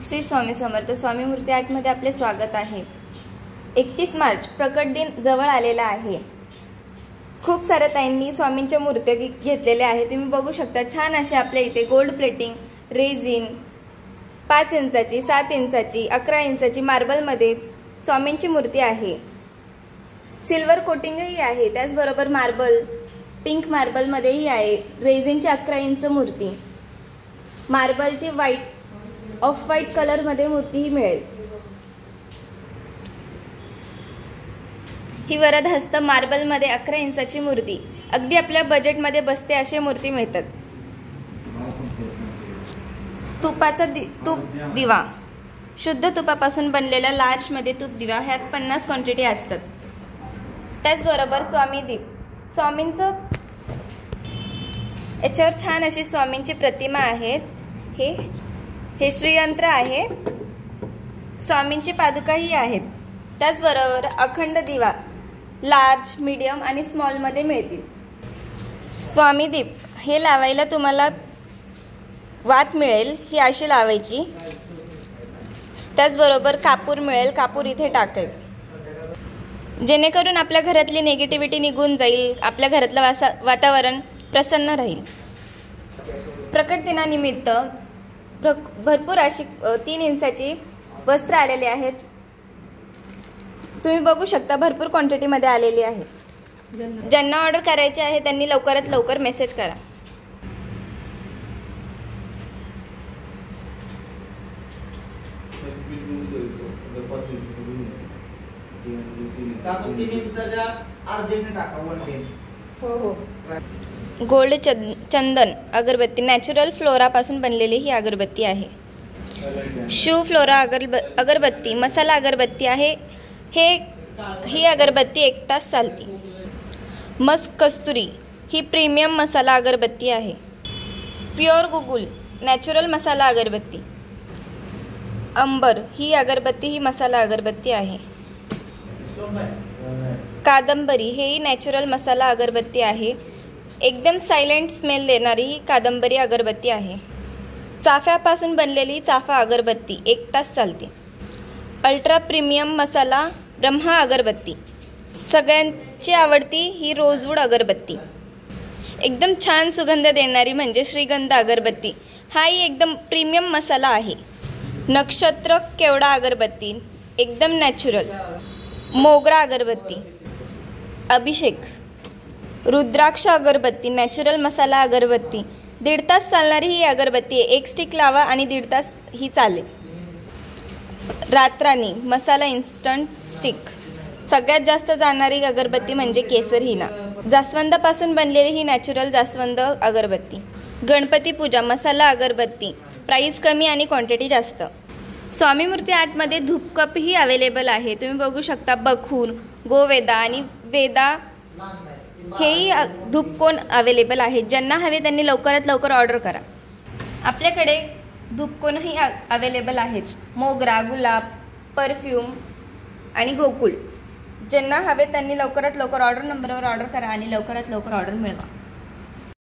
श्री स्वामी समर्थ स्वामी मूर्ती आर्टमध्ये आपले स्वागत आहे। 31 मार्च प्रकट दिन जवळ आलेला आहे। खूप साऱ्या ताईंनी स्वामींच्या मूर्त्या घेतलेल्या आहेत। तुम्ही बघू शकता छान असे आपल्या इथे गोल्ड प्लेटिंग, रेझिन, 5 इंचाची, 7 इंचाची, 11 इंचाची मार्बलमध्ये स्वामींची मूर्ती आहे। सिल्वर कोटिंगही आहे, त्याचबरोबर मार्बल, पिंक मार्बलमध्येही आहे। रेझिनची 11 इंच मूर्ती, मार्बलची ऑफ व्हाईट कलर मध्ये मूर्ती ही मिळेल। ही वरद हस्त मार्बल मध्ये 11 इंचाची मूर्ती अगदी आपल्या बजेट मध्ये बसते अशी मूर्ती मिळतात। तुपाचा तूप दिवा, शुद्ध तुपापासून बनलेला लार्ज मध्ये तूप दिवा, ह्यात 50 क्वांटिटी असतात। त्याचबरोबर स्वामी दीप, स्वामींचं याच्यावर छान अशी स्वामींची प्रतिमा आहे। हे श्रीयंत्र आहे, स्वामींची पादुकाही आहेत। त्याचबरोबर अखंड दिवा लार्ज, मीडियम आणि स्मॉल मध्ये मिळतील। स्वामी दीप हे लावायला तुम्हाला वात मिळेल, ही अशी लावायची। त्याचबरोबर कापूर मिळेल, कापूर इथे टाकायचं, जेणेकरून आपल्या घरातली निगेटिव्हिटी निघून जाईल, आपल्या घरातलं वातावरण प्रसन्न राहील। प्रकट दिनानिमित्त भरपूर अशी 3 इंचाची वस्त्र आलेली आहेत। तुम्ही बघू शकता भरपूर क्वांटिटी मध्ये आलेली आहे। ज्यांना ऑर्डर करायची आहे त्यांनी लवकरात लवकर मेसेज करा। गोल्ड चंदन अगरबत्ती, नॅचरल फ्लोरा पासून बनलेली ही अगरबत्ती आहे। शिव फ्लोरा अगरबत्ती मसाला अगरबत्ती आहे। ही अगरबत्ती 1 तास चालते। मस्क कस्तुरी ही प्रीमियम मसाला अगरबत्ती आहे। प्युअर गुगुल नॅचरल मसाला अगरबत्ती। अंबर ही अगरबत्ती ही मसाला अगरबत्ती आहे। कादंबरी हेही नॅचरल मसाला अगरबत्ती आहे। एकदम सायलेंट स्मेल देणारी ही कादंबरी अगरबत्ती आहे। चाफ्यापासून बनलेली चाफा अगरबत्ती 1 तास चालते। अल्ट्रा प्रीमियम मसाला ब्रह्मा अगरबत्ती, सगळ्यांची आवडती ही रोजवूड अगरबत्ती। एकदम छान सुगंध देणारी म्हणजे श्रीगंध अगरबत्ती, हाही एकदम प्रीमियम मसाला आहे। नक्षत्र केवडा अगरबत्ती एकदम नॅचरल। मोगरा अगरबत्ती, अभिषेक, रुद्राक्ष अगरबत्ती नॅचरल मसाला अगरबत्ती। 1.5 तास चालणारी ही अगरबत्ती आहे। 1 स्टिक लावा आणि 1.5 तास ही चालेल। रातराणी मसाला इन्स्टंट स्टिक, सगळ्यात जास्त जाणारी अगरबत्ती म्हणजे केसर हिना, जास्वंदापासून बनलेली ही नॅचरल जास्वंद अगरबत्ती। गणपती पूजा मसाला अगरबत्ती, प्राइस कमी आणि क्वांटिटी जास्त। स्वामी मूर्ती आर्टमध्ये धूपकप ही अवेलेबल आहे। तुम्ही बघू शकता बखूर, गोवेदा आणि वेदा हेही धूपकोन अवेलेबल आहेत। ज्यांना हवे त्यांनी लवकरात लवकर ऑर्डर करा। आपल्याकडे धूपकोनही अवेलेबल आहेत। मोगरा, गुलाब, परफ्यूम आणि गोकुळ। ज्यांना हवे त्यांनी लवकरात लवकर ऑर्डर नंबरवर ऑर्डर करा आणि लवकरात लवकर ऑर्डर मिळवा।